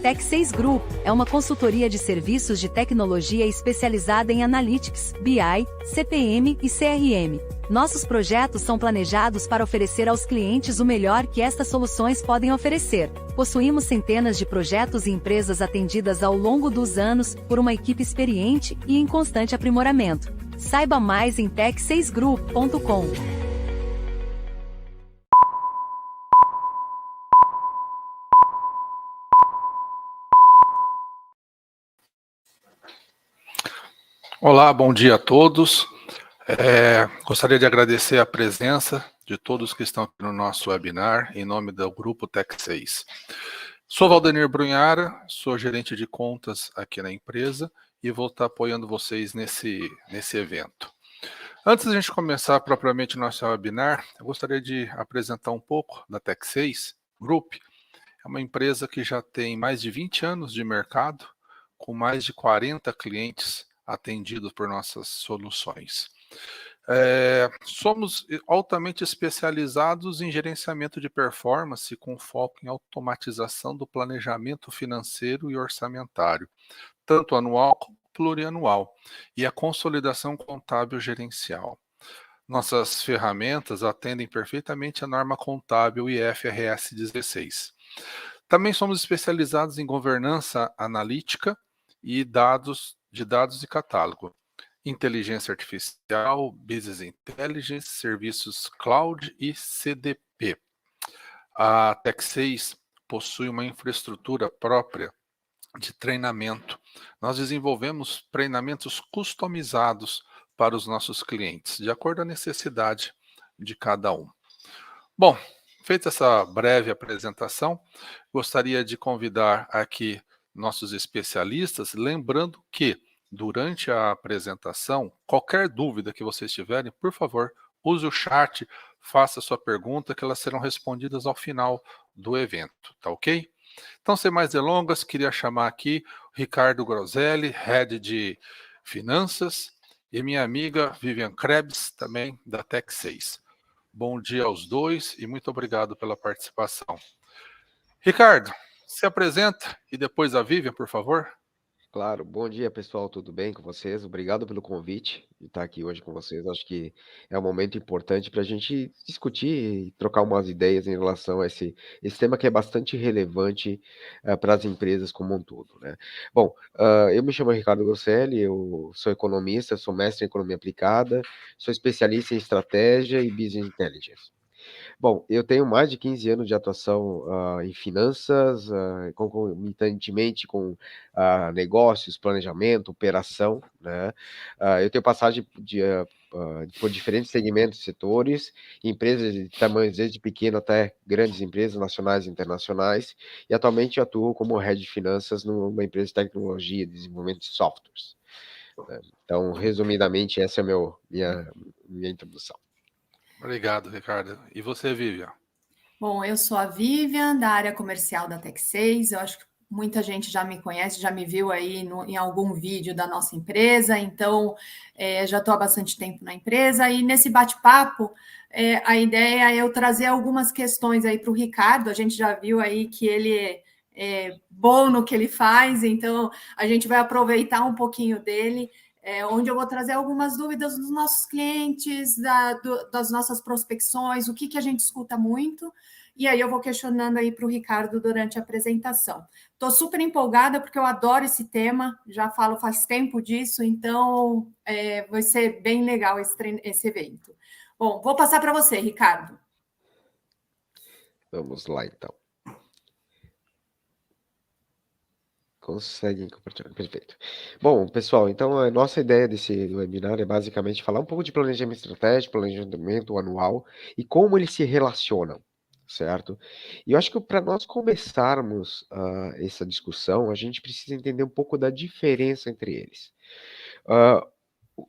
Tech6 Group é uma consultoria de serviços de tecnologia especializada em Analytics, BI, CPM e CRM. Nossos projetos são planejados para oferecer aos clientes o melhor que estas soluções podem oferecer. Possuímos centenas de projetos e empresas atendidas ao longo dos anos por uma equipe experiente e em constante aprimoramento. Saiba mais em tech6group.com. Olá, bom dia a todos. Gostaria de agradecer a presença de todos que estão aqui no nosso webinar, em nome do Grupo Tech6. Sou Valdenir Brunhara, sou gerente de contas aqui na empresa e vou estar apoiando vocês nesse evento. Antes de a gente começar propriamente o nosso webinar, eu gostaria de apresentar um pouco da Tech6 Group. É uma empresa que já tem mais de 20 anos de mercado, com mais de 40 clientes atendidos por nossas soluções. Somos altamente especializados em gerenciamento de performance com foco em automatização do planejamento financeiro e orçamentário, tanto anual como plurianual, e a consolidação contábil gerencial. Nossas ferramentas atendem perfeitamente a norma contábil IFRS 16. Também somos especializados em governança analítica e dados e catálogo, inteligência artificial, business intelligence, serviços cloud e CDP. A Tech6 possui uma infraestrutura própria de treinamento. Nós desenvolvemos treinamentos customizados para os nossos clientes, de acordo com a necessidade de cada um. Bom, feita essa breve apresentação, gostaria de convidar aqui nossos especialistas, lembrando que, durante a apresentação, qualquer dúvida que vocês tiverem, por favor, use o chat, faça sua pergunta, que elas serão respondidas ao final do evento, tá ok? Então, sem mais delongas, queria chamar aqui o Ricardo Groselli, Head de Finanças, e minha amiga Vivian Krebs, também da Tech6. Bom dia aos dois e muito obrigado pela participação. Ricardo, se apresenta e depois a Vivian, por favor. Claro, bom dia pessoal, tudo bem com vocês? Obrigado pelo convite de estar aqui hoje com vocês. Acho que é um momento importante para a gente discutir e trocar umas ideias em relação a esse tema que é bastante relevante para as empresas como um todo, né? Bom, eu me chamo Ricardo Grosselli, eu sou economista, sou mestre em economia aplicada, sou especialista em estratégia e business intelligence. Bom, eu tenho mais de 15 anos de atuação em finanças, concomitantemente com negócios, planejamento, operação, né? Eu tenho passagem por diferentes segmentos, setores, empresas de tamanhos desde pequeno até grandes empresas nacionais e internacionais, e atualmente atuo como head de finanças numa empresa de tecnologia e desenvolvimento de softwares, né? Então, resumidamente, essa é a minha introdução. Obrigado, Ricardo. E você, Vivian? Bom, eu sou a Vivian, da área comercial da Tech6. Eu acho que muita gente já me conhece, já me viu aí em algum vídeo da nossa empresa. Então, já estou há bastante tempo na empresa. E nesse bate-papo, a ideia é eu trazer algumas questões aí para o Ricardo. A gente já viu aí que ele é bom no que ele faz, então a gente vai aproveitar um pouquinho dele. Onde eu vou trazer algumas dúvidas dos nossos clientes, das nossas prospecções, o que a gente escuta muito, e aí eu vou questionando aí para o Ricardo durante a apresentação. Estou super empolgada porque eu adoro esse tema, já falo faz tempo disso, então vai ser bem legal esse evento. Bom, vou passar para você, Ricardo. Vamos lá, então. Conseguem compartilhar, perfeito. Bom, pessoal, então a nossa ideia desse webinar é basicamente falar um pouco de planejamento estratégico, planejamento anual e como eles se relacionam, certo? E eu acho que para nós começarmos essa discussão, a gente precisa entender um pouco da diferença entre eles.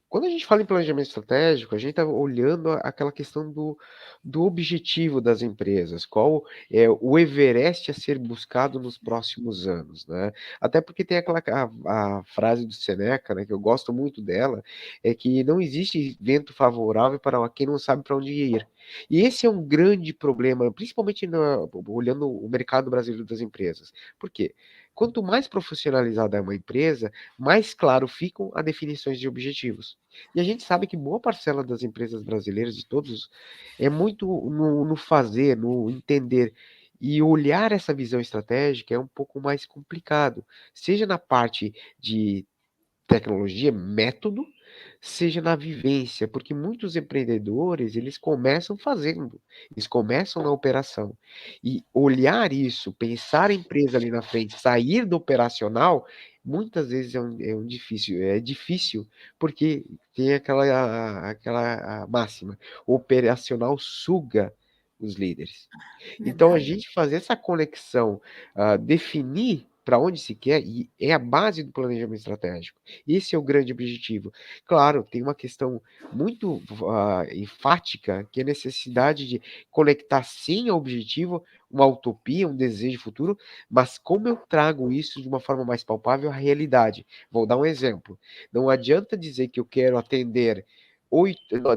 Quando a gente fala em planejamento estratégico, a gente está olhando aquela questão do objetivo das empresas, qual é o Everest a ser buscado nos próximos anos, né? Até porque tem a frase do Seneca, né, que eu gosto muito dela, é que não existe vento favorável para quem não sabe para onde ir. E esse é um grande problema, principalmente olhando o mercado brasileiro das empresas. Por quê? quanto mais profissionalizada é uma empresa, mais claro ficam as definições de objetivos. E a gente sabe que boa parcela das empresas brasileiras, de todos, é muito no fazer, no entender. E olhar essa visão estratégica é um pouco mais complicado, seja na parte de tecnologia, método, seja na vivência, porque muitos empreendedores, eles começam fazendo, eles começam na operação. E olhar isso, pensar a empresa ali na frente, sair do operacional, muitas vezes é difícil, porque tem aquela máxima, o operacional suga os líderes. Então, a Verdade. gente fazer essa conexão, definir para onde se quer, e é a base do planejamento estratégico. Esse é o grande objetivo. Claro, tem uma questão muito enfática, que é a necessidade de conectar sim ao objetivo, uma utopia, um desejo futuro, mas como eu trago isso de uma forma mais palpável à realidade? Vou dar um exemplo. Não adianta dizer que eu quero atender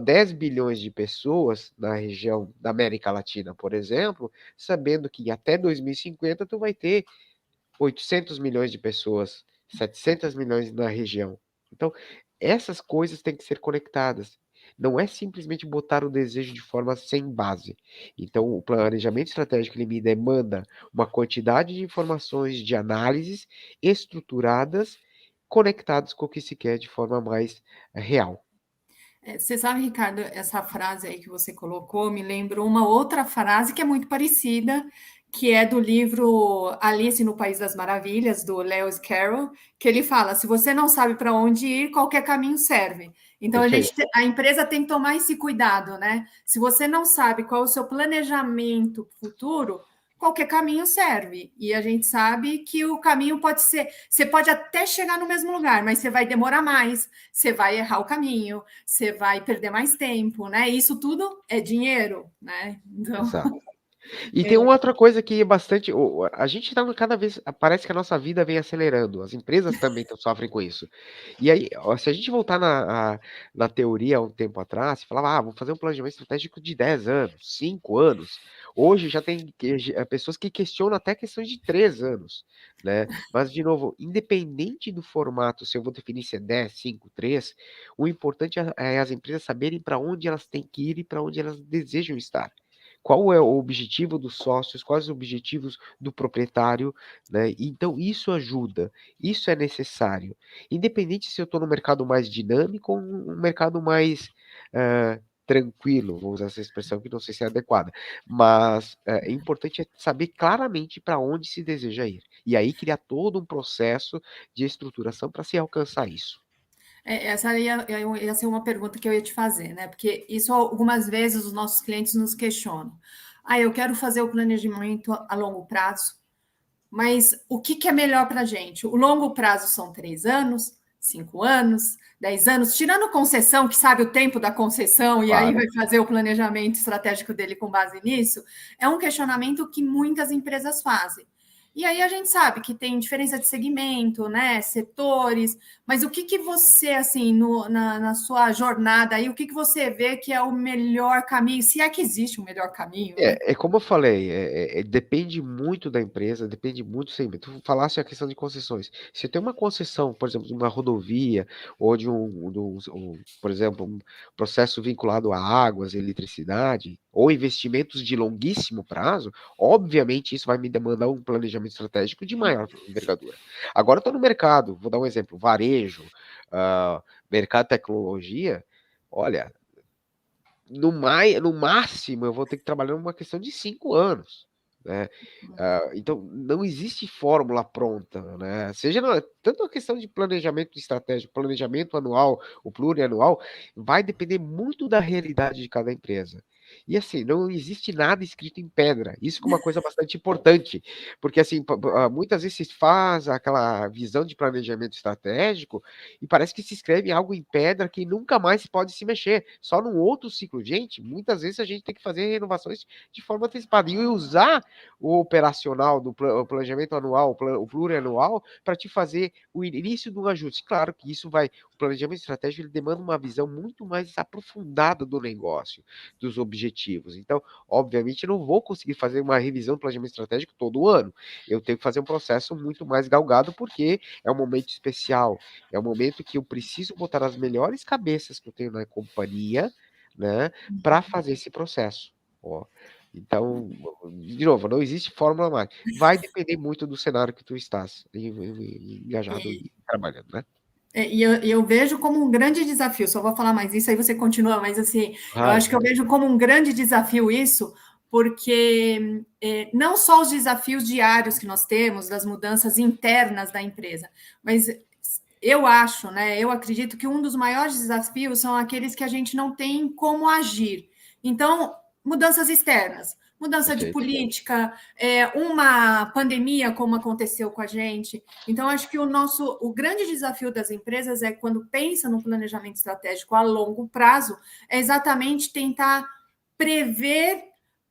10 bilhões de pessoas na região da América Latina, por exemplo, sabendo que até 2050 tu vai ter 800 milhões de pessoas, 700 milhões na região. Então, essas coisas têm que ser conectadas. Não é simplesmente botar o desejo de forma sem base. Então, o planejamento estratégico ele me demanda uma quantidade de informações, de análises estruturadas, conectadas com o que se quer de forma mais real. Você sabe, Ricardo, essa frase aí que você colocou me lembrou uma outra frase que é muito parecida, que é do livro Alice no País das Maravilhas, do Lewis Carroll, que ele fala: se você não sabe para onde ir, qualquer caminho serve. Então, Perfeito. a empresa tem que tomar esse cuidado, né? Se você não sabe qual é o seu planejamento futuro, qualquer caminho serve. E a gente sabe que o caminho pode ser. Você pode até chegar no mesmo lugar, mas você vai demorar mais, você vai errar o caminho, você vai perder mais tempo, né? Isso tudo é dinheiro, né? Então, Exato. E tem uma outra coisa que é bastante. A gente está cada vez. Parece que a nossa vida vem acelerando. As empresas também sofrem com isso. E aí, ó, se a gente voltar na teoria há um tempo atrás, falava, vou fazer um planejamento estratégico de 10 anos, 5 anos. Hoje já tem pessoas que questionam até questões de 3 anos, né? Mas, de novo, independente do formato, se eu vou definir se é 10, 5, 3, o importante é as empresas saberem para onde elas têm que ir e para onde elas desejam estar. Qual é o objetivo dos sócios, quais os objetivos do proprietário, né? Então, isso ajuda, isso é necessário. Independente se eu estou no mercado mais dinâmico ou um mercado mais tranquilo, vou usar essa expressão que não sei se é adequada, mas é importante saber claramente para onde se deseja ir. E aí criar todo um processo de estruturação para se alcançar isso. essa ia ser uma pergunta que eu ia te fazer, né? Porque isso algumas vezes os nossos clientes nos questionam. Eu quero fazer o planejamento a longo prazo, mas o que é melhor para a gente? O longo prazo são 3 anos, 5 anos, 10 anos, tirando concessão, que sabe o tempo da concessão, e aí Claro. vai fazer o planejamento estratégico dele com base nisso, é um questionamento que muitas empresas fazem. E aí a gente sabe que tem diferença de segmento, né, setores, mas o que você, assim, na sua jornada aí, o que você vê que é o melhor caminho, se é que existe um melhor caminho, né? É como eu falei, depende muito da empresa, depende muito do segmento. Tu falasse a questão de concessões. Se tem uma concessão, por exemplo, de uma rodovia ou por exemplo, um processo vinculado a águas, eletricidade, ou investimentos de longuíssimo prazo, obviamente isso vai me demandar um planejamento estratégico de maior envergadura. Agora eu estou no mercado, vou dar um exemplo, varejo, mercado de tecnologia, olha, no máximo, eu vou ter que trabalhar numa questão de 5 anos, né? Então, não existe fórmula pronta, né? Tanto a questão de planejamento estratégico, planejamento anual, o plurianual, vai depender muito da realidade de cada empresa. E assim, não existe nada escrito em pedra. Isso é uma coisa bastante importante, porque assim, muitas vezes se faz aquela visão de planejamento estratégico e parece que se escreve algo em pedra que nunca mais pode se mexer, só num outro ciclo. Gente, muitas vezes a gente tem que fazer renovações de forma antecipada e usar o operacional do planejamento anual, o plurianual, para te fazer o início de um ajuste. Claro que isso vai, o planejamento estratégico ele demanda uma visão muito mais aprofundada do negócio, dos objetivos. Então, obviamente, eu não vou conseguir fazer uma revisão do planejamento estratégico todo ano. Eu tenho que fazer um processo muito mais galgado, porque é um momento especial, é um momento que eu preciso botar as melhores cabeças que eu tenho na companhia, né, para fazer esse processo. Ó. Então, de novo, não existe fórmula mágica. Vai depender muito do cenário que tu estás engajado e trabalhando, né? E eu vejo como um grande desafio, só vou falar mais isso, aí você continua, mas assim, eu Claro, acho que eu vejo como um grande desafio isso, porque não só os desafios diários que nós temos, das mudanças internas da empresa, mas eu acho, né? Eu acredito que um dos maiores desafios são aqueles que a gente não tem como agir. Então, mudanças externas, mudança de perfeito. política, uma pandemia, como aconteceu com a gente. Então, acho que o grande desafio das empresas é quando pensa no planejamento estratégico a longo prazo, é exatamente tentar prever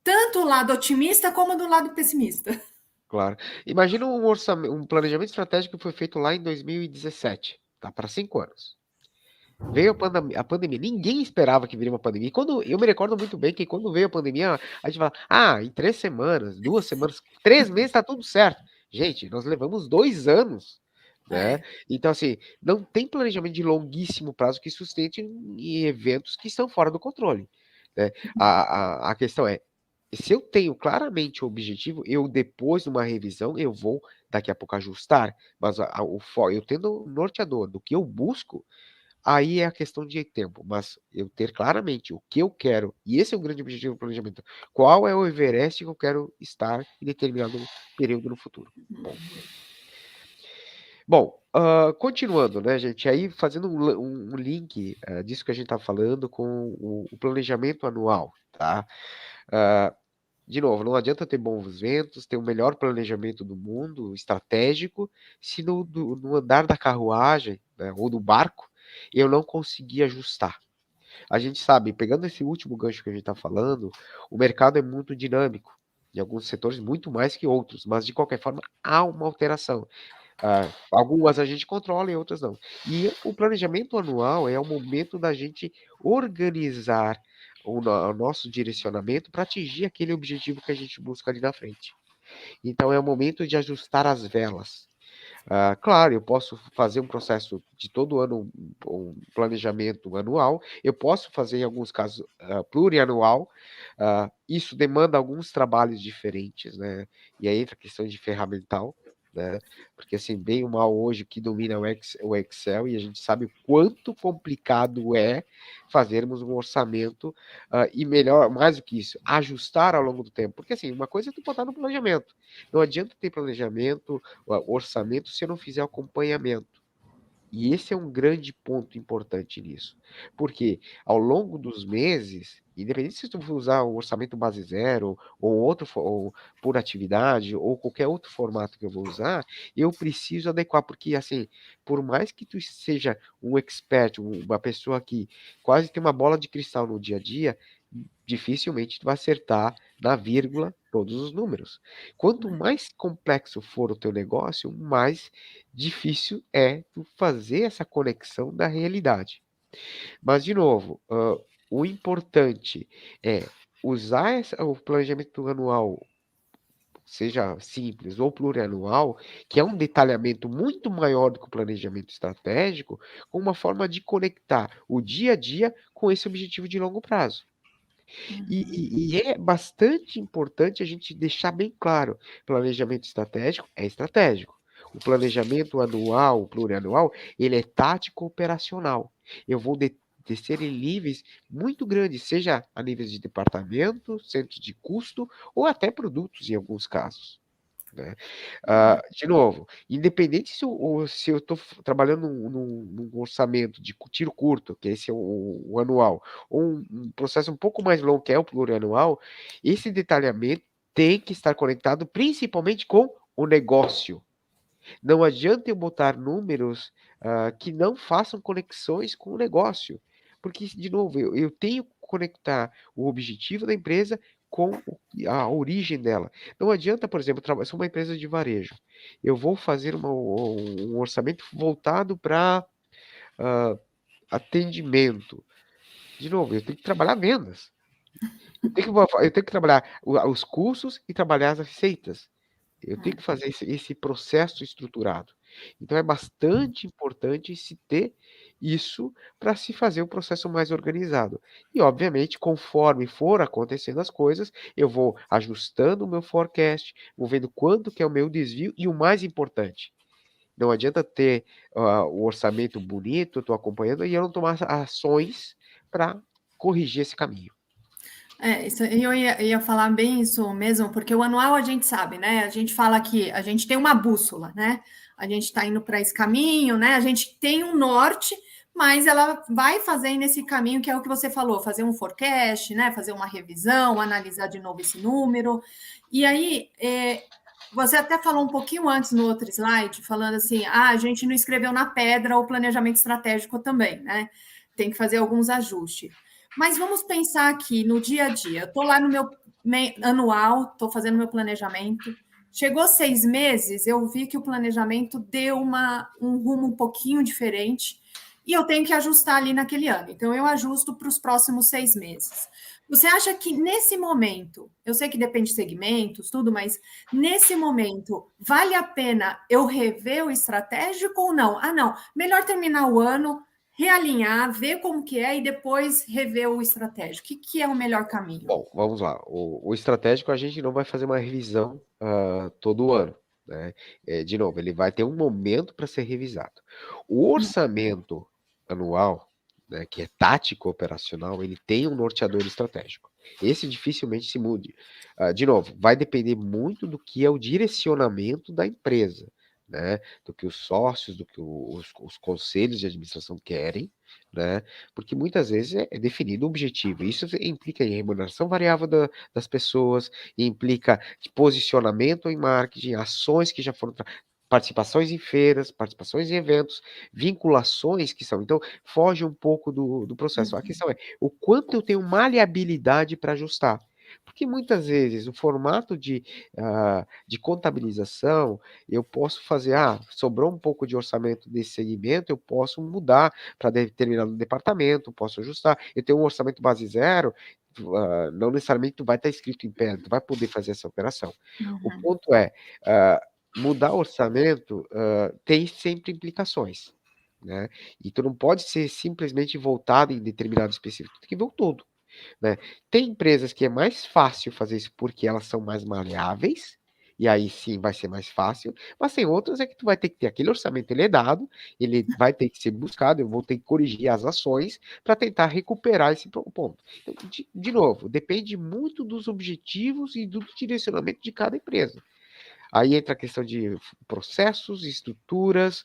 tanto o lado otimista como do lado pessimista. Claro. Imagina um planejamento estratégico que foi feito lá em 2017, tá? Para 5 anos. Veio a pandemia, ninguém esperava que viria uma pandemia. E quando, eu me recordo muito bem que quando veio a pandemia, a gente fala, em 3 semanas, 2 semanas, 3 meses tá tudo certo. Gente, nós levamos 2 anos, né? Então, assim, não tem planejamento de longuíssimo prazo que sustente em eventos que estão fora do controle, né? A questão é, se eu tenho claramente o objetivo, eu depois de uma revisão, eu vou daqui a pouco ajustar, mas eu tendo o norteador do que eu busco, aí é a questão de tempo, mas eu ter claramente o que eu quero, e esse é o grande objetivo do planejamento. Qual é o Everest que eu quero estar em determinado período no futuro? Bom, continuando, né, gente? Aí fazendo um link disso que a gente está falando com o planejamento anual, tá? De novo, não adianta ter bons ventos, ter o melhor planejamento do mundo, estratégico, se no andar da carruagem, né, ou do barco, eu não conseguir ajustar. A gente sabe, pegando esse último gancho que a gente está falando, o mercado é muito dinâmico, em alguns setores muito mais que outros, mas de qualquer forma há uma alteração. Algumas a gente controla e outras não. E o planejamento anual é o momento da gente organizar o nosso direcionamento para atingir aquele objetivo que a gente busca ali na frente. Então é o momento de ajustar as velas. Claro, eu posso fazer um processo de todo ano, um planejamento anual, eu posso fazer, em alguns casos, plurianual. Isso demanda alguns trabalhos diferentes, né? E aí entra a questão de ferramental, né? Porque, assim, bem ou mal hoje, o que domina o Excel, e a gente sabe o quanto complicado é fazermos um orçamento, e melhor, mais do que isso, ajustar ao longo do tempo. Porque, assim, uma coisa é tu botar no planejamento. Não adianta ter planejamento, orçamento, se eu não fizer acompanhamento. E esse é um grande ponto importante nisso. Porque ao longo dos meses, independente se tu for usar o orçamento base zero, ou ou por atividade, ou qualquer outro formato que eu vou usar, eu preciso adequar, porque assim, por mais que tu seja um expert, uma pessoa que quase tem uma bola de cristal no dia a dia, dificilmente tu vai acertar na vírgula todos os números. Quanto mais complexo for o teu negócio, mais difícil é tu fazer essa conexão da realidade. Mas, de novo, o importante é usar o planejamento anual, seja simples ou plurianual, que é um detalhamento muito maior do que o planejamento estratégico, como uma forma de conectar o dia a dia com esse objetivo de longo prazo. E é bastante importante a gente deixar bem claro: planejamento estratégico é estratégico. O planejamento anual, plurianual, ele é tático operacional. Eu vou descer em níveis muito grandes, seja a níveis de departamento, centro de custo ou até produtos em alguns casos, né? De novo, independente se eu estou trabalhando num orçamento de tiro curto, que esse é o anual, ou um processo um pouco mais longo, que é o plurianual, esse detalhamento tem que estar conectado principalmente com o negócio. Não adianta eu botar números que não façam conexões com o negócio, porque, de novo, eu tenho que conectar o objetivo da empresa com a origem dela. Não adianta, por exemplo, sou uma empresa de varejo, eu vou fazer um orçamento voltado para atendimento. De novo, eu tenho que trabalhar vendas. Eu tenho que trabalhar os custos e trabalhar as receitas. Eu tenho que fazer esse processo estruturado. Então é bastante importante se ter isso para se fazer um processo mais organizado. E, obviamente, conforme for acontecendo as coisas, eu vou ajustando o meu forecast, vou vendo quanto que é o meu desvio e o mais importante, não adianta ter o orçamento bonito, eu estou acompanhando, e eu não tomar ações para corrigir esse caminho. Isso, eu ia falar bem isso mesmo, porque o anual a gente sabe, né? A gente fala que a gente tem uma bússola, né? A gente está indo para esse caminho, né? A gente tem um norte, mas ela vai fazer nesse caminho que é o que você falou, fazer um forecast, né? Fazer uma revisão, analisar de novo esse número. E aí, você até falou um pouquinho antes no outro slide, falando assim, a gente não escreveu na pedra o planejamento estratégico também, né? Tem que fazer alguns ajustes. Mas vamos pensar aqui no dia a dia. Eu estou lá no meu anual, estou fazendo meu planejamento. Chegou 6 meses, eu vi que o planejamento deu um rumo um pouquinho diferente e eu tenho que ajustar ali naquele ano. Então, eu ajusto para os próximos 6 meses. Você acha que nesse momento, eu sei que depende de segmentos, tudo, mas nesse momento, vale a pena eu rever o estratégico ou não? Ah, não, melhor terminar o ano, realinhar, ver como que é e depois rever o estratégico. O que é o melhor caminho? Bom, vamos lá. O estratégico a gente não vai fazer uma revisão todo ano, né? De novo, ele vai ter um momento para ser revisado. O orçamento anual, né, que é tático operacional, ele tem um norteador estratégico. Esse dificilmente se mude. De novo, vai depender muito do que é o direcionamento da empresa, né? Do que os sócios, do que os conselhos de administração querem, né? Porque muitas vezes é definido o objetivo. Isso implica em remuneração variável das pessoas, implica de posicionamento em marketing, ações que já foram participações em feiras, participações em eventos, vinculações que são. Então, foge um pouco do processo. A questão é o quanto eu tenho maleabilidade para ajustar. Porque muitas vezes o formato de contabilização, eu posso fazer, sobrou um pouco de orçamento desse segmento, eu posso mudar para determinado departamento, posso ajustar. Eu tenho um orçamento base zero, não necessariamente tu vai estar escrito em pé, tu vai poder fazer essa operação. O ponto é, mudar o orçamento tem sempre implicações, né? E tu não pode ser simplesmente voltado em determinado específico, tu tem que ver o todo, né? Tem empresas que é mais fácil fazer isso porque elas são mais maleáveis, e aí sim vai ser mais fácil, mas tem outras que tu vai ter que ter aquele orçamento, ele é dado, ele vai ter que ser buscado, eu vou ter que corrigir as ações para tentar recuperar esse ponto. Então, de novo, depende muito dos objetivos e do direcionamento de cada empresa. Aí entra a questão de processos, estruturas,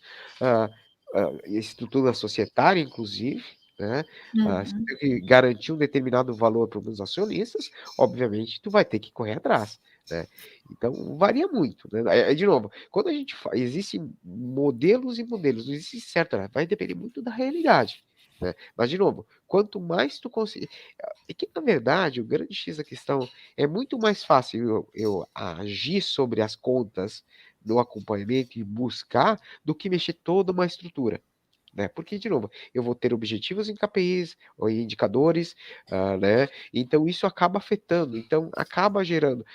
estrutura societária, inclusive, né? Se tem que garantir um determinado valor para os acionistas, obviamente, tu vai ter que correr atrás, né? Então, varia muito, né? De novo, quando a gente fala, existem modelos e modelos, não existe certo, vai depender muito da realidade, né? Mas, de novo, quanto mais tu conseguir... É que, na verdade, o grande X da questão é muito mais fácil eu agir sobre as contas no acompanhamento e buscar do que mexer toda uma estrutura, né? Porque, de novo, eu vou ter objetivos em KPIs ou em indicadores, né? Então, isso acaba afetando, então, acaba gerando.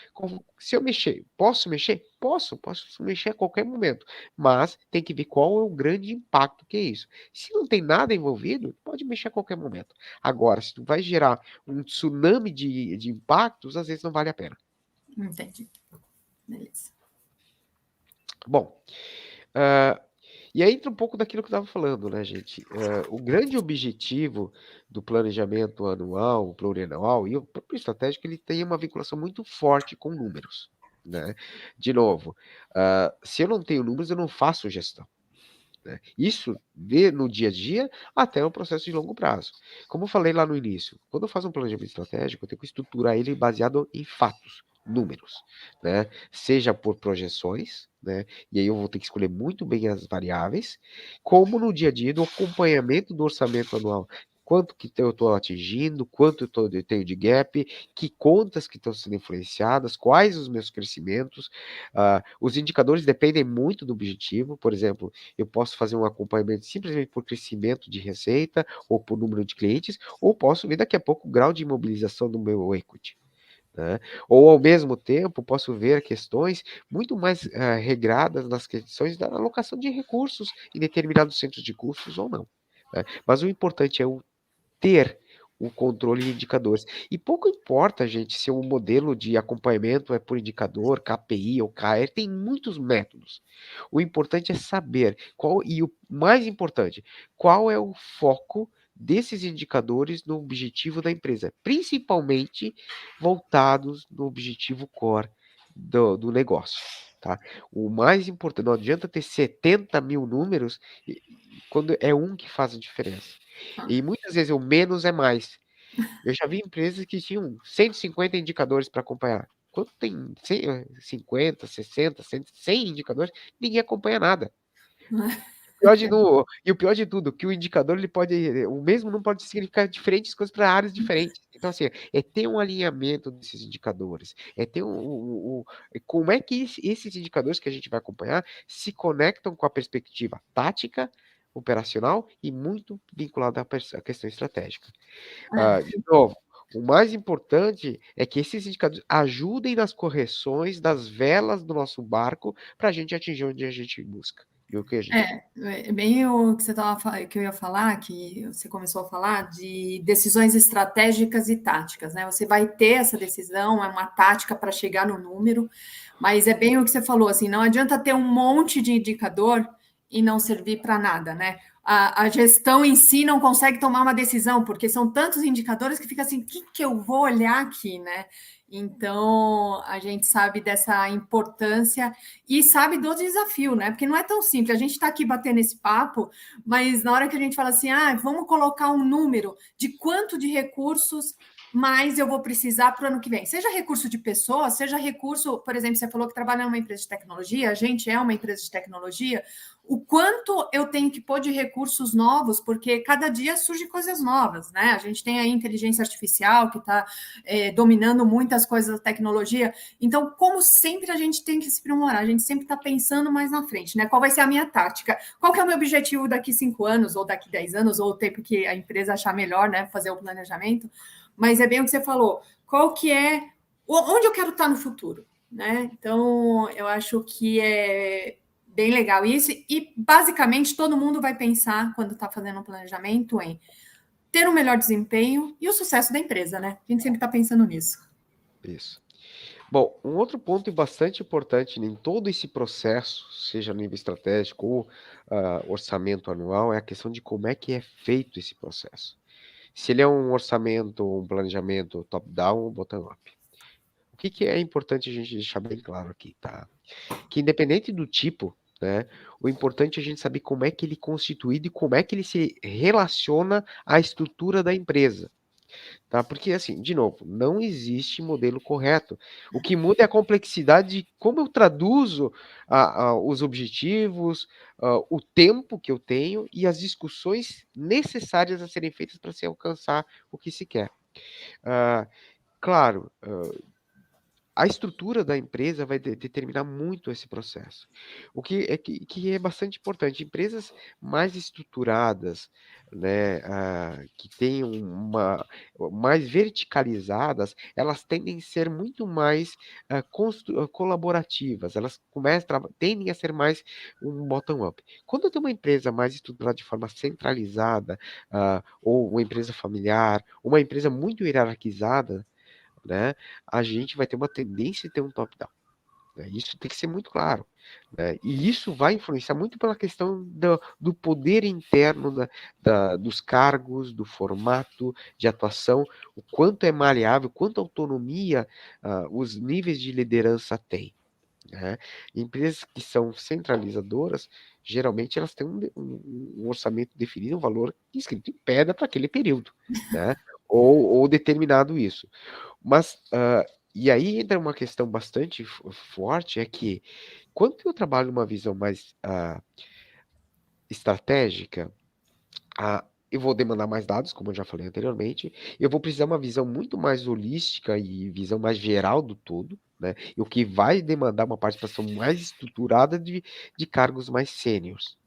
Se eu mexer, posso mexer? Posso mexer a qualquer momento, mas tem que ver qual é o grande impacto que é isso. Se não tem nada envolvido, pode mexer a qualquer momento. Agora, se tu vai gerar um tsunami de impactos, às vezes não vale a pena. Entendi. Beleza. Bom, e aí entra um pouco daquilo que eu estava falando, né, gente? O grande objetivo do planejamento anual, plurianual e o próprio estratégico, ele tem uma vinculação muito forte com números, né? De novo, se eu não tenho números, eu não faço gestão, né? Isso no dia a dia até o processo de longo prazo. Como eu falei lá no início, quando eu faço um planejamento estratégico, eu tenho que estruturar ele baseado em fatos, números, né? Seja por projeções, né? E aí eu vou ter que escolher muito bem as variáveis, como no dia a dia do acompanhamento do orçamento anual. quanto que eu estou atingindo, quanto eu tenho de gap, que contas que estão sendo influenciadas, quais os meus crescimentos. Os indicadores dependem muito do objetivo. Por exemplo, eu posso fazer um acompanhamento simplesmente por crescimento de receita ou por número de clientes, ou posso ver daqui a pouco o grau de imobilização do meu equity. Né? Ou, ao mesmo tempo, posso ver questões muito mais regradas nas questões da alocação de recursos em determinados centros de custos ou não. Né? Mas o importante é ter o controle de indicadores. E pouco importa, gente, se o modelo de acompanhamento é por indicador, KPI ou KR, tem muitos métodos. O importante é saber qual, e o mais importante, qual é o foco desses indicadores no objetivo da empresa, principalmente voltados no objetivo core do negócio. Tá? O mais importante, não adianta ter 70 mil números quando é um que faz a diferença. E muitas vezes o menos é mais. Eu já vi empresas que tinham 150 indicadores para acompanhar. Quando tem 50, 60, 100 indicadores, ninguém acompanha nada. E o pior de tudo, que o indicador ele pode, o mesmo não pode significar diferentes coisas para áreas diferentes. Então, assim, é ter um alinhamento desses indicadores, é ter como é que esses indicadores que a gente vai acompanhar se conectam com a perspectiva tática, operacional e muito vinculado à questão estratégica. De novo, o mais importante é que esses indicadores ajudem nas correções das velas do nosso barco para a gente atingir onde a gente busca. E o que a gente bem o que que eu ia falar, que você começou a falar de decisões estratégicas e táticas, né? Você vai ter essa decisão, é uma tática para chegar no número, mas é bem o que você falou, assim, não adianta ter um monte de indicador e não servir para nada, né? A gestão em si não consegue tomar uma decisão, porque são tantos indicadores que fica assim, o que eu vou olhar aqui, né? Então, a gente sabe dessa importância e sabe do desafio, né? Porque não é tão simples. A gente está aqui batendo esse papo, mas na hora que a gente fala assim, vamos colocar um número de quanto de recursos mais eu vou precisar para o ano que vem. Seja recurso de pessoa, seja recurso, por exemplo, você falou que trabalha numa empresa de tecnologia, a gente é uma empresa de tecnologia, o quanto eu tenho que pôr de recursos novos, porque cada dia surgem coisas novas, né? A gente tem a inteligência artificial que está dominando muitas coisas da tecnologia. Então, como sempre, a gente tem que se aprimorar, a gente sempre está pensando mais na frente, né? Qual vai ser a minha tática? Qual que é o meu objetivo daqui 5 anos, ou daqui 10 anos, ou o tempo que a empresa achar melhor, né? Fazer o planejamento. Mas é bem o que você falou. Qual que é... Onde eu quero estar no futuro, né? Então, eu acho que é bem legal isso. E, basicamente, todo mundo vai pensar, quando está fazendo um planejamento, em ter um melhor desempenho e o sucesso da empresa, né? A gente sempre está pensando nisso. Isso. Bom, um outro ponto bastante importante em todo esse processo, seja no nível estratégico ou orçamento anual, é a questão de como é que é feito esse processo. Se ele é um orçamento, um planejamento top-down ou bottom-up. O que é importante a gente deixar bem claro aqui, tá? Que independente do tipo, né, o importante é a gente saber como é que ele é constituído e como é que ele se relaciona à estrutura da empresa. Tá? Porque, assim, de novo, não existe modelo correto. O que muda é a complexidade de como eu traduzo os objetivos, o tempo que eu tenho e as discussões necessárias a serem feitas para se alcançar o que se quer. Claro, a estrutura da empresa vai determinar muito esse processo. O que é bastante importante. Empresas mais estruturadas, né, que têm mais verticalizadas, elas tendem a ser muito mais colaborativas, elas tendem a ser mais um bottom-up. Quando eu tenho uma empresa mais estruturada de forma centralizada, ou uma empresa familiar, uma empresa muito hierarquizada, né, a gente vai ter uma tendência a ter um top-down. Né? Isso tem que ser muito claro. Né? E isso vai influenciar muito pela questão do poder interno dos cargos, do formato de atuação, o quanto é maleável, quanta autonomia os níveis de liderança têm. Né? Empresas que são centralizadoras, geralmente elas têm um orçamento definido, um valor escrito em pedra para aquele período, né? ou determinado isso. Mas, e aí entra uma questão bastante forte, é que quando eu trabalho numa visão mais estratégica, eu vou demandar mais dados, como eu já falei anteriormente, eu vou precisar uma visão muito mais holística e visão mais geral do todo, né? E o que vai demandar uma participação mais estruturada de cargos mais sêniores.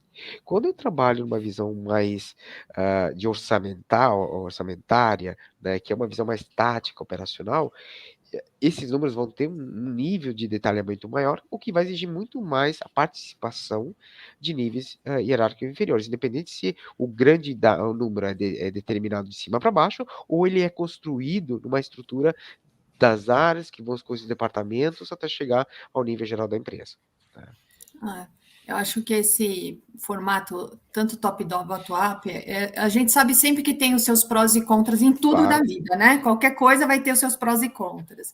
Quando eu trabalho numa visão mais de orçamentária, né, que é uma visão mais tática, operacional, esses números vão ter um nível de detalhamento maior, o que vai exigir muito mais a participação de níveis hierárquicos inferiores, independente se o número é determinado de cima para baixo ou ele é construído numa estrutura das áreas que vão com os departamentos até chegar ao nível geral da empresa. Tá? Eu acho que esse formato, tanto top-down, bottom-up, a gente sabe sempre que tem os seus prós e contras em tudo da vida, né? Qualquer coisa vai ter os seus prós e contras.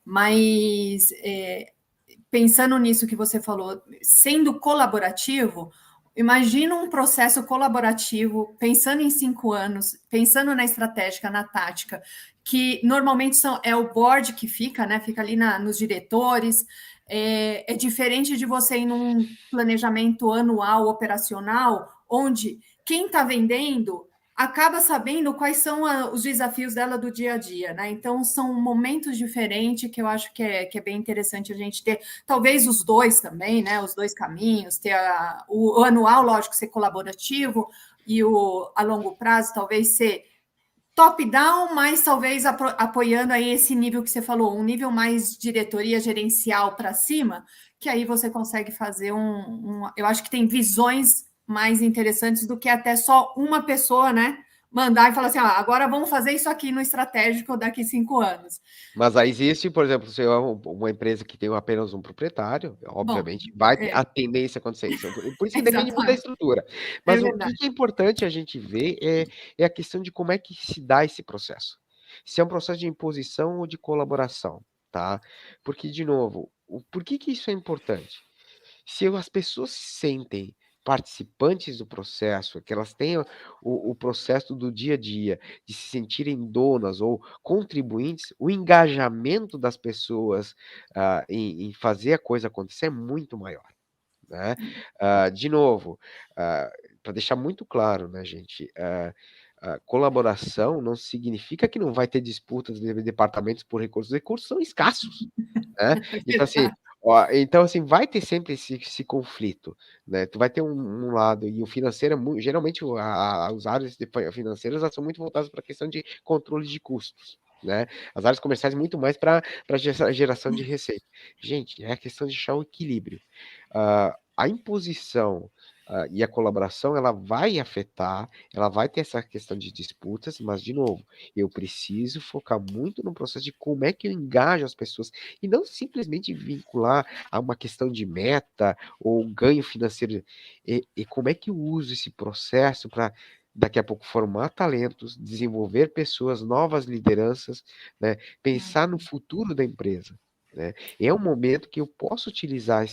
Mas, pensando nisso que você falou, sendo colaborativo, imagina um processo colaborativo, pensando em 5 anos, pensando na estratégica, na tática, que normalmente é o board que fica, né? Fica ali nos diretores. É diferente de você ir num planejamento anual operacional, onde quem está vendendo acaba sabendo quais são os desafios dela do dia a dia, né? Então, são momentos diferentes que eu acho que é bem interessante a gente ter, talvez os dois também, né? Os dois caminhos, ter o anual, lógico, ser colaborativo, e a longo prazo, talvez ser top-down, mas talvez apoiando aí esse nível que você falou, um nível mais diretoria gerencial para cima, que aí você consegue fazer eu acho que tem visões mais interessantes do que até só uma pessoa, né? Mandar e falar assim, agora vamos fazer isso aqui no estratégico daqui 5 anos. Mas aí existe, por exemplo, se é uma empresa que tem apenas um proprietário, obviamente vai ter a tendência a acontecer isso. Por isso que depende muito da estrutura. Mas o que é importante a gente ver é a questão de como é que se dá esse processo. Se é um processo de imposição ou de colaboração, tá? Porque, de novo, por que isso é importante? Se as pessoas se sentem participantes do processo, que elas tenham o processo do dia a dia, de se sentirem donas ou contribuintes, o engajamento das pessoas em fazer a coisa acontecer é muito maior. Né? De novo, para deixar muito claro, né, gente? Colaboração não significa que não vai ter disputas de departamentos por recursos. Os recursos são escassos. Né? Então, assim, vai ter sempre esse conflito, né? Tu vai ter um lado, e o financeiro, geralmente, as áreas financeiras são muito voltadas para a questão de controle de custos, né? As áreas comerciais muito mais para geração de receita. Gente, é a questão de achar o equilíbrio. A imposição e a colaboração, ela vai afetar, ela vai ter essa questão de disputas, mas, de novo, eu preciso focar muito no processo de como é que eu engajo as pessoas, e não simplesmente vincular a uma questão de meta ou ganho financeiro, e como é que eu uso esse processo para daqui a pouco formar talentos, desenvolver pessoas, novas lideranças, né? Pensar no futuro da empresa. Né? É um momento que eu posso utilizar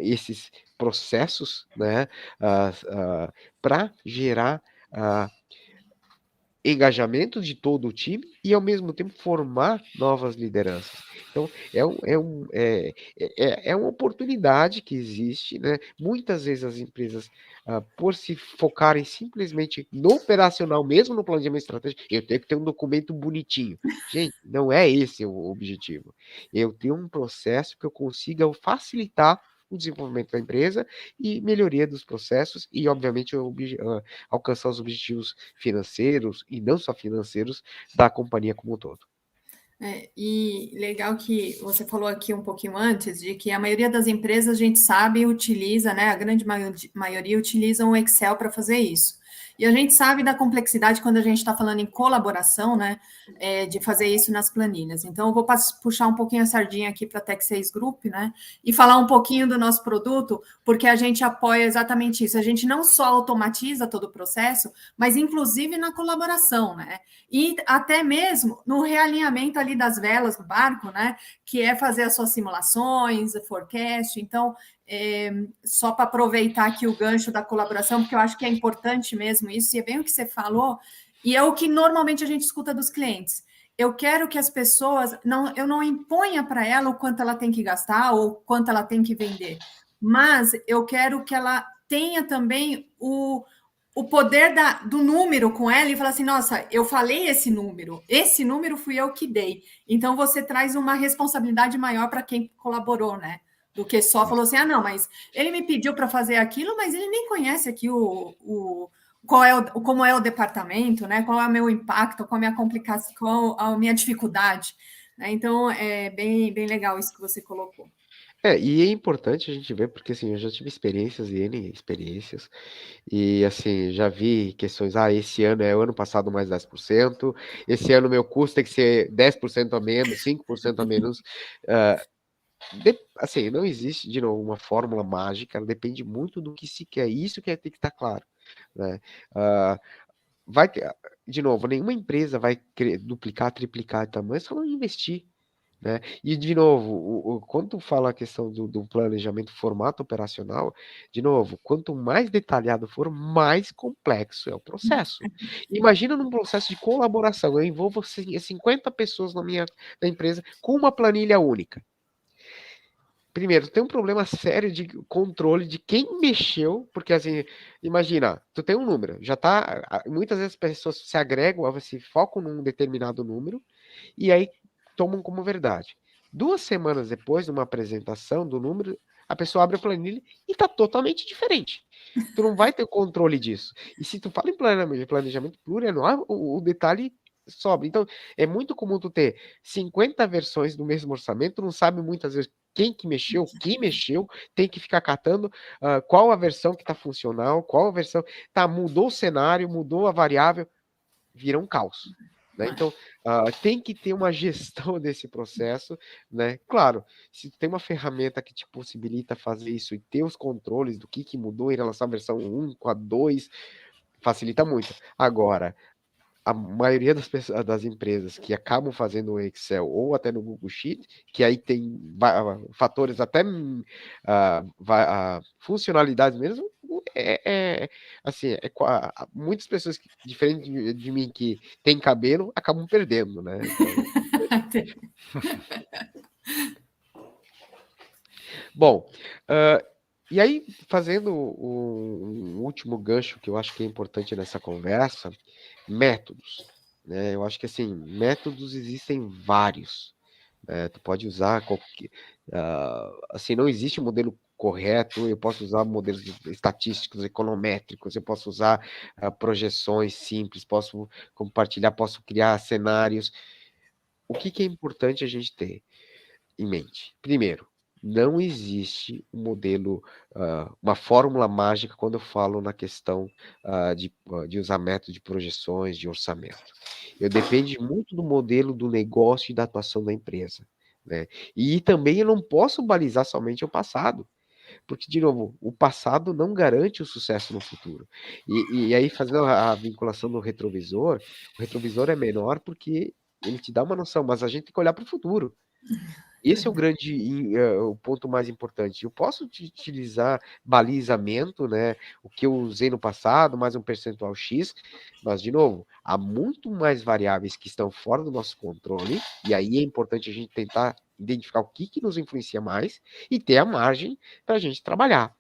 esses processos, né, para gerar engajamento de todo o time e, ao mesmo tempo, formar novas lideranças. Então, é uma oportunidade que existe, né? Muitas vezes as empresas, por se focarem simplesmente no operacional, mesmo no planejamento estratégico, eu tenho que ter um documento bonitinho. Gente, não é esse o objetivo. Eu tenho um processo que eu consiga facilitar o desenvolvimento da empresa e melhoria dos processos e, obviamente, alcançar os objetivos financeiros e não só financeiros da companhia como um todo. E legal que você falou aqui um pouquinho antes de que a maioria das empresas, a gente sabe, utiliza, né? A grande maioria utilizam o Excel para fazer isso. E a gente sabe da complexidade quando a gente está falando em colaboração, né? De fazer isso nas planilhas. Então, eu vou puxar um pouquinho a sardinha aqui para a Tech6 Group, né? E falar um pouquinho do nosso produto, porque a gente apoia exatamente isso. A gente não só automatiza todo o processo, mas inclusive na colaboração, né? E até mesmo no realinhamento ali das velas do barco, né? Que é fazer as suas simulações, forecast. Então, só para aproveitar aqui o gancho da colaboração, porque eu acho que é importante mesmo isso, e é bem o que você falou, e é o que normalmente a gente escuta dos clientes. Eu quero que as pessoas, eu não imponha para ela o quanto ela tem que gastar ou quanto ela tem que vender, mas eu quero que ela tenha também o poder do número com ela e falar assim, nossa, eu falei esse número fui eu que dei. Então, você traz uma responsabilidade maior para quem colaborou, né? Do que só falou assim, não, mas ele me pediu para fazer aquilo, mas ele nem conhece aqui como é o departamento, né? Qual é o meu impacto, qual é a minha complicação, qual a minha dificuldade. Né? Então, é bem, bem legal isso que você colocou. E é importante a gente ver, porque assim, eu já tive experiências e N experiências, e assim, já vi questões, esse ano é o ano passado mais 10%, esse ano meu custo tem que ser 10% a menos, 5% a menos. Assim, não existe, de novo, uma fórmula mágica, ela depende muito do que se quer, isso que tem que estar claro, né? Vai ter, de novo, nenhuma empresa vai duplicar, triplicar de tamanho se ela não investir. Né? E, de novo, quando tu fala a questão do planejamento formato operacional, de novo, quanto mais detalhado for, mais complexo é o processo. Imagina num processo de colaboração, eu envolvo 50 pessoas na empresa com uma planilha única. Primeiro, tem um problema sério de controle de quem mexeu, porque assim, imagina, tu tem um número, já tá, muitas vezes as pessoas se agregam, se focam num determinado número, e aí tomam como verdade. 2 semanas depois de uma apresentação do número, a pessoa abre a planilha e está totalmente diferente. Tu não vai ter controle disso. E se tu fala em planejamento plurianual, o detalhe sobra. Então, é muito comum tu ter 50 versões do mesmo orçamento, tu não sabe muitas vezes quem mexeu, tem que ficar catando qual a versão que está funcional, qual a versão... mudou o cenário, mudou a variável, vira um caos. Né? Então, tem que ter uma gestão desse processo, né? Claro, se tem uma ferramenta que te possibilita fazer isso e ter os controles do que mudou em relação à versão 1 com a 2, facilita muito. Agora, a maioria das empresas que acabam fazendo no Excel ou até no Google Sheet, que aí tem fatores até funcionalidades mesmo, assim, muitas pessoas, diferente de mim, que tem cabelo, acabam perdendo, né? Bom, e aí, fazendo um último gancho que eu acho que é importante nessa conversa, métodos. Né? Eu acho que, assim, métodos existem vários. Tu pode usar qualquer... assim, não existe um modelo correto, eu posso usar modelos estatísticos, econométricos, eu posso usar projeções simples, posso compartilhar, posso criar cenários. O que é importante a gente ter em mente? Primeiro, não existe um modelo, uma fórmula mágica quando eu falo na questão de usar método de projeções, de orçamento. Depende muito do modelo do negócio e da atuação da empresa. Né? E também eu não posso balizar somente o passado. Porque, de novo, o passado não garante o sucesso no futuro. E aí, fazendo a vinculação do retrovisor, o retrovisor é menor porque ele te dá uma noção, mas a gente tem que olhar para o futuro. Esse é o ponto mais importante. Eu posso utilizar balizamento, né? O que eu usei no passado, mais um percentual X, mas, de novo, há muito mais variáveis que estão fora do nosso controle, e aí é importante a gente tentar identificar o que nos influencia mais e ter a margem para a gente trabalhar.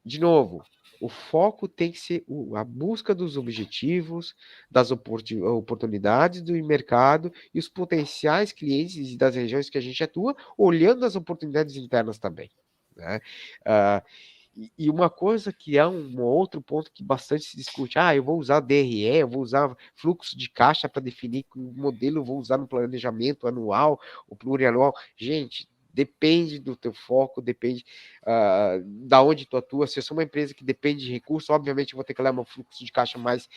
De novo, o foco tem que ser a busca dos objetivos, das oportunidades do mercado e os potenciais clientes das regiões que a gente atua, olhando as oportunidades internas também. Né? E uma coisa que é um outro ponto que bastante se discute, eu vou usar DRE, eu vou usar fluxo de caixa para definir que modelo eu vou usar no planejamento anual ou plurianual. Gente, depende do teu foco, depende da onde tu atua. Se eu sou uma empresa que depende de recursos, obviamente eu vou ter que olhar meu fluxo de caixa mais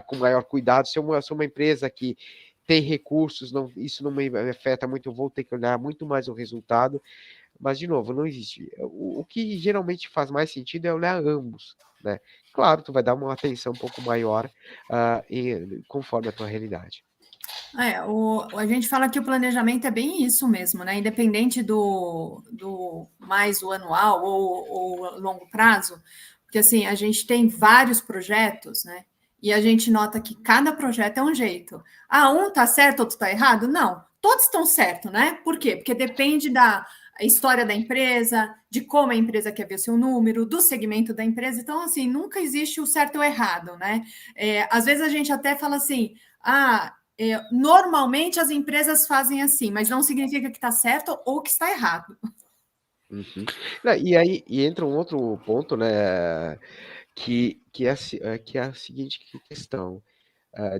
com maior cuidado. Se eu sou uma empresa que tem recursos, isso não me afeta muito, eu vou ter que olhar muito mais o resultado. Mas, de novo, não existe. O que geralmente faz mais sentido é olhar ambos. Né? Claro, tu vai dar uma atenção um pouco maior conforme a tua realidade. A gente fala que o planejamento é bem isso mesmo, né? Independente do mais o anual ou longo prazo, porque assim, a gente tem vários projetos, né? E a gente nota que cada projeto é um jeito. Um tá certo, outro tá errado? Não, todos estão certos, né? Por quê? Porque depende a história da empresa, de como a empresa quer ver o seu número, do segmento da empresa. Então, assim, nunca existe o certo ou errado, né? Às vezes a gente até fala assim, normalmente as empresas fazem assim, mas não significa que está certo ou que está errado. Uhum. E aí entra um outro ponto, né, que é a seguinte questão.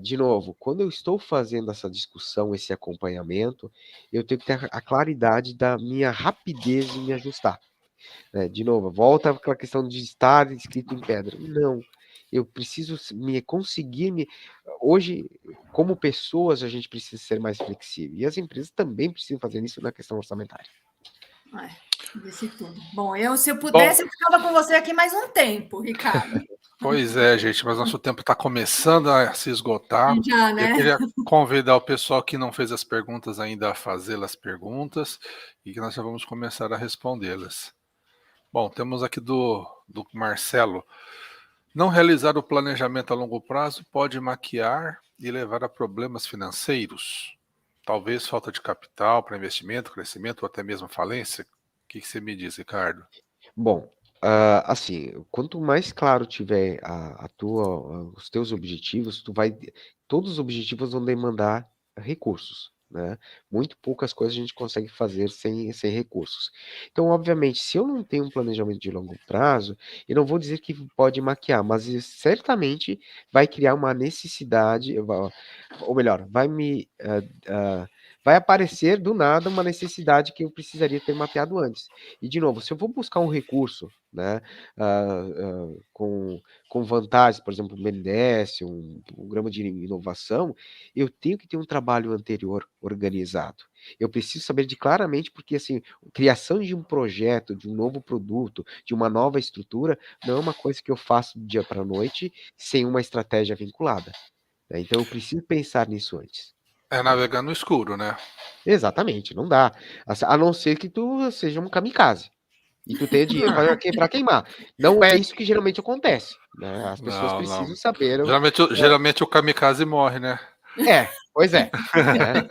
De novo, quando eu estou fazendo essa discussão, esse acompanhamento, eu tenho que ter a claridade da minha rapidez em me ajustar. Né? De novo, volta àquela questão de estar escrito em pedra. Não, eu preciso conseguir. Hoje, como pessoas, a gente precisa ser mais flexível. E as empresas também precisam fazer isso na questão orçamentária. Disse tudo. Bom, se eu pudesse, eu ficava com você aqui mais um tempo, Ricardo. Pois é, gente, mas nosso tempo está começando a se esgotar. Já, né? Eu queria convidar o pessoal que não fez as perguntas ainda a fazer as perguntas e que nós já vamos começar a respondê-las. Bom, temos aqui do Marcelo. Não realizar o planejamento a longo prazo pode maquiar e levar a problemas financeiros? Talvez falta de capital para investimento, crescimento ou até mesmo falência? O que você me diz, Ricardo? Bom, assim, quanto mais claro tiver os teus objetivos, todos os objetivos vão demandar recursos, né? Muito poucas coisas a gente consegue fazer sem recursos. Então, obviamente, se eu não tenho um planejamento de longo prazo, eu não vou dizer que pode maquiar, mas certamente vai criar uma necessidade, ou melhor, vai aparecer do nada uma necessidade que eu precisaria ter mapeado antes. E, de novo, se eu vou buscar um recurso, né, com vantagens, por exemplo, o BNDES, um programa de inovação, eu tenho que ter um trabalho anterior organizado. Eu preciso saber claramente, porque assim, a criação de um projeto, de um novo produto, de uma nova estrutura, não é uma coisa que eu faço do dia para a noite sem uma estratégia vinculada. Né? Então eu preciso pensar nisso antes. É navegar no escuro, né? Exatamente, não dá. A não ser que tu seja um kamikaze e tu tenha dinheiro para queimar. Não é isso que geralmente acontece. Né? As pessoas precisam saber. Geralmente o kamikaze morre, né? Pois é. Né?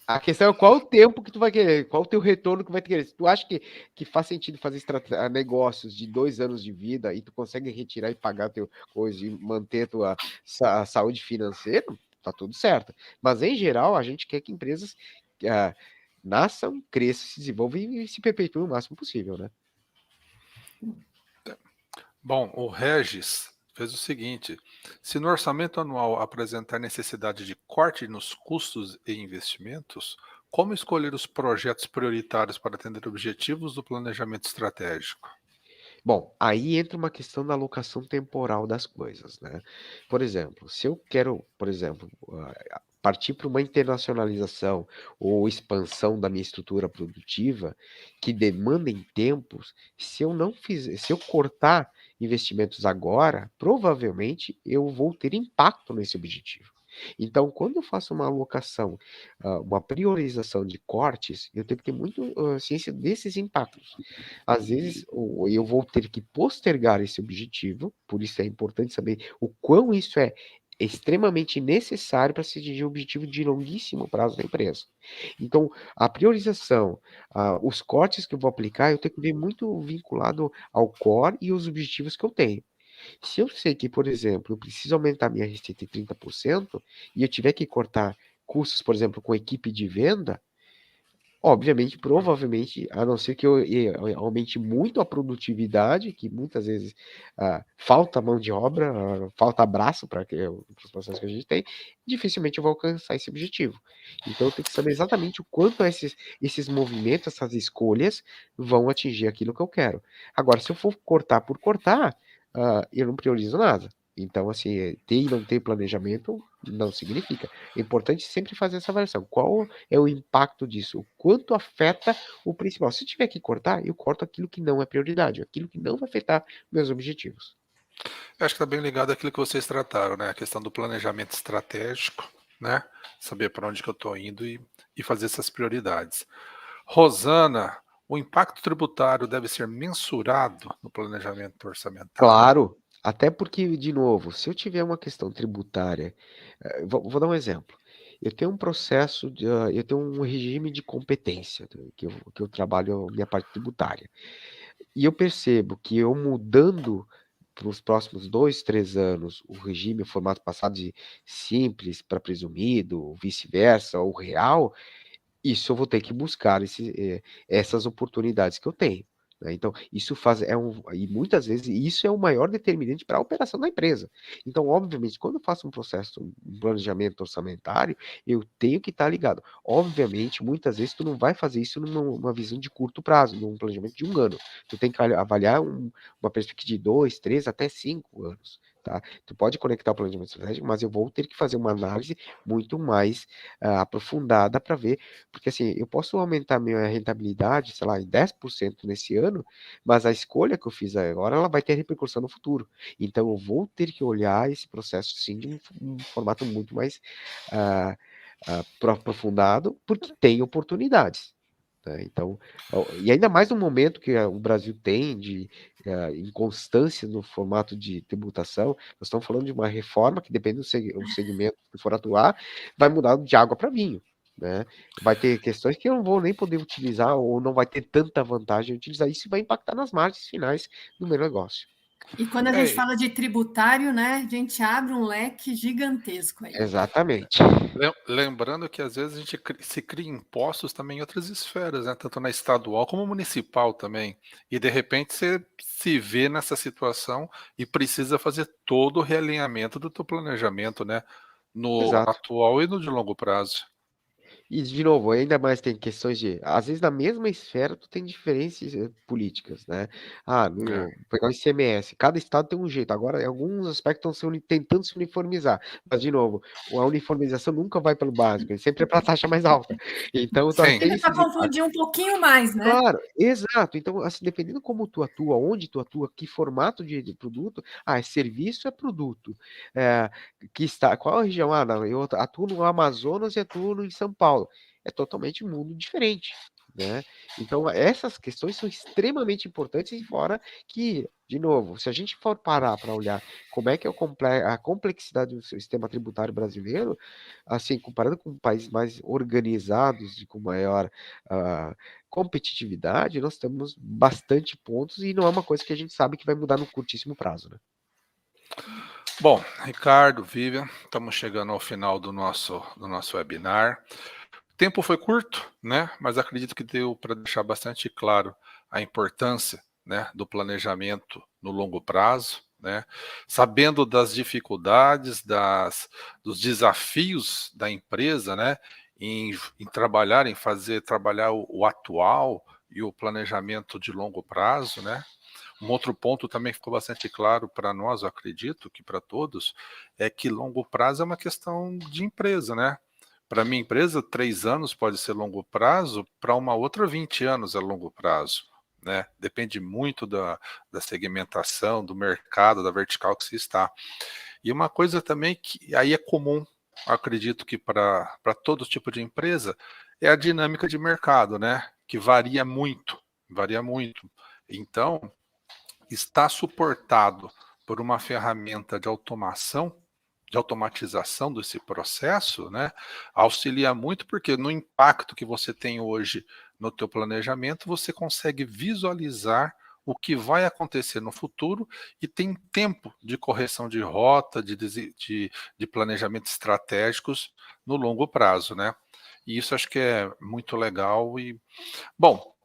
A questão é qual o tempo que tu vai querer, qual o teu retorno que vai querer. Se tu acha que faz sentido fazer negócios de 2 anos de vida e tu consegue retirar e pagar teu coisa e manter tua saúde financeira, tá tudo certo. Mas, em geral, a gente quer que empresas nasçam, cresçam, se desenvolvam e se perpetuem o máximo possível, né? Bom, o Regis fez o seguinte: se no orçamento anual apresentar necessidade de corte nos custos e investimentos, como escolher os projetos prioritários para atender objetivos do planejamento estratégico? Bom, aí entra uma questão da alocação temporal das coisas, né? Por exemplo, se eu quero, partir para uma internacionalização ou expansão da minha estrutura produtiva que demandem tempos, se eu cortar investimentos agora, provavelmente eu vou ter impacto nesse objetivo. Então, quando eu faço uma alocação, uma priorização de cortes, eu tenho que ter muito ciência desses impactos. Às vezes, eu vou ter que postergar esse objetivo, por isso é importante saber o quão isso é extremamente necessário para se atingir o objetivo de longuíssimo prazo da empresa. Então, a priorização, os cortes que eu vou aplicar, eu tenho que ver muito vinculado ao core e os objetivos que eu tenho. Se eu sei que, por exemplo, eu preciso aumentar minha receita em 30% e eu tiver que cortar custos, por exemplo, com equipe de venda, obviamente, provavelmente, a não ser que eu aumente muito a produtividade, que muitas vezes falta mão de obra, falta braço para os processos que a gente tem, dificilmente eu vou alcançar esse objetivo. Então, eu tenho que saber exatamente o quanto esses movimentos, essas escolhas vão atingir aquilo que eu quero. Agora, se eu for cortar por cortar, eu não priorizo nada. Então, assim, ter e não ter planejamento não significa. É importante sempre fazer essa avaliação. Qual é o impacto disso? O quanto afeta o principal? Se eu tiver que cortar, eu corto aquilo que não é prioridade, aquilo que não vai afetar meus objetivos. Eu acho que está bem ligado àquilo que vocês trataram, né? A questão do planejamento estratégico, né? Saber para onde que eu estou indo e fazer essas prioridades. Rosana, o impacto tributário deve ser mensurado no planejamento orçamentário? Claro, até porque, de novo, se eu tiver uma questão tributária, vou dar um exemplo. Eu tenho um processo, eu tenho um regime de competência, que eu trabalho a minha parte tributária. E eu percebo que eu mudando para os próximos 2, 3 anos o regime, o formato passado de simples para presumido, vice-versa, ou real, isso eu vou ter que buscar essas oportunidades que eu tenho, né. Então, isso faz e muitas vezes isso é o maior determinante para a operação da empresa. Então, obviamente, quando eu faço um planejamento orçamentário, eu tenho que estar ligado. Obviamente, muitas vezes tu não vai fazer isso numa visão de curto prazo, num planejamento de 1 ano. Tu tem que avaliar uma perspectiva de 2, 3 até 5 anos, tá. Tu pode conectar o planejamento estratégico, mas eu vou ter que fazer uma análise muito mais, aprofundada para ver porque assim, eu posso aumentar minha rentabilidade, sei lá, em 10% nesse ano, mas a escolha que eu fiz agora, ela vai ter repercussão no futuro. Então eu vou ter que olhar esse processo sim de um formato muito mais ah, aprofundado, porque tem oportunidades. Né? Então, e ainda mais no momento que o Brasil tem de inconstância no formato de tributação, nós estamos falando de uma reforma que, depende do segmento que for atuar, vai mudar de água para vinho. Né? Vai ter questões que eu não vou nem poder utilizar ou não vai ter tanta vantagem em utilizar isso e vai impactar nas margens finais do meu negócio. E quando a gente É, fala de tributário, né, a gente abre um leque gigantesco aí. Exatamente. lembrando que às vezes a gente se cria impostos também em outras esferas, né? Tanto na estadual como municipal também. E de repente você se vê nessa situação e precisa fazer todo o realinhamento do teu planejamento, né? No Exato. atual e no de longo prazo. E, de novo, ainda mais tem questões de, às vezes, na mesma esfera, tu tem diferenças políticas, né? É. Vou pegar o ICMS, cada estado tem um jeito. Agora, em alguns aspectos estão tentando se uniformizar. Mas, de novo, a uniformização nunca vai pelo básico, ele sempre é para a taxa mais alta. Então, tu Sim, tem Para esses confundir um pouquinho mais, né? Claro, exato. Então, assim, dependendo como tu atua, onde tu atua, que formato de produto, é serviço, é produto. Eh, qual a região? Não, eu atuo no Amazonas e atuo em São Paulo. É totalmente um mundo diferente, né. Então, essas questões são extremamente importantes e fora que, de novo, se a gente for parar para olhar como é que é a complexidade do sistema tributário brasileiro, assim, comparando com países mais organizados e com maior, ah, competitividade, nós temos bastante pontos e não é uma coisa que a gente sabe que vai mudar no curtíssimo prazo, né. Bom, Ricardo, Vivian, estamos chegando ao final do nosso webinar. O tempo foi curto, né? Mas acredito que deu para deixar bastante claro a importância, né, do planejamento no longo prazo, né? Sabendo das dificuldades, dos desafios da empresa, né? Em trabalhar, em fazer trabalhar o atual e o planejamento de longo prazo, né? Um outro ponto também ficou bastante claro para nós, eu acredito que para todos, é que longo prazo é uma questão de empresa, né? Para minha empresa, 3 anos pode ser longo prazo, para uma outra 20 anos é longo prazo, né? Depende muito da segmentação, do mercado, da vertical que se está. E uma coisa também que aí é comum, acredito que para todo tipo de empresa, é a dinâmica de mercado, né? Que varia muito, varia muito. Então, está suportado por uma ferramenta de automação, de automatização desse processo, né, auxilia muito porque no impacto que você tem hoje no teu planejamento, você consegue visualizar o que vai acontecer no futuro e tem tempo de correção de rota, de planejamento estratégicos no longo prazo, né? E isso acho que é muito legal e, bom,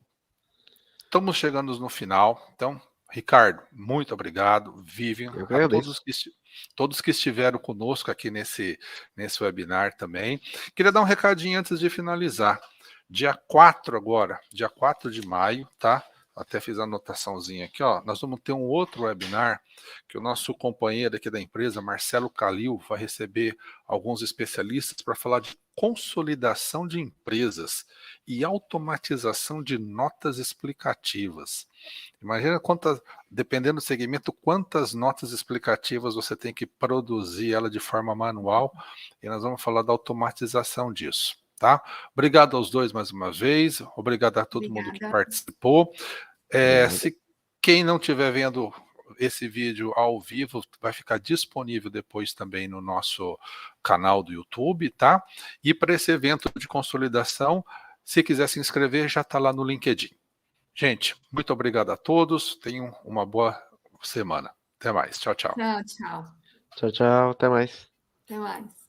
estamos chegando no final, então, Ricardo, muito obrigado, Vivian, Eu que a agradeço. todos que estiveram conosco aqui nesse webinar também. Queria dar um recadinho antes de finalizar. Dia 4 agora, dia 4 de maio, tá? Até fiz a anotaçãozinha aqui, ó. Nós vamos ter um outro webinar que o nosso companheiro aqui da empresa, Marcelo Calil, vai receber alguns especialistas para falar de consolidação de empresas e automatização de notas explicativas. Imagina dependendo do segmento, quantas notas explicativas você tem que produzir ela de forma manual, e nós vamos falar da automatização disso, tá? Obrigado aos dois mais uma vez, obrigado a todo mundo que Obrigada. participou. Obrigado. Se quem não estiver vendo esse vídeo ao vivo vai ficar disponível depois também no nosso canal do YouTube, tá? E para esse evento de consolidação, se quiser se inscrever, já está lá no LinkedIn. Gente, muito obrigado a todos. Tenham uma boa semana. Até mais. Tchau, tchau. Tchau, tchau. Tchau, tchau. Até mais. Até mais.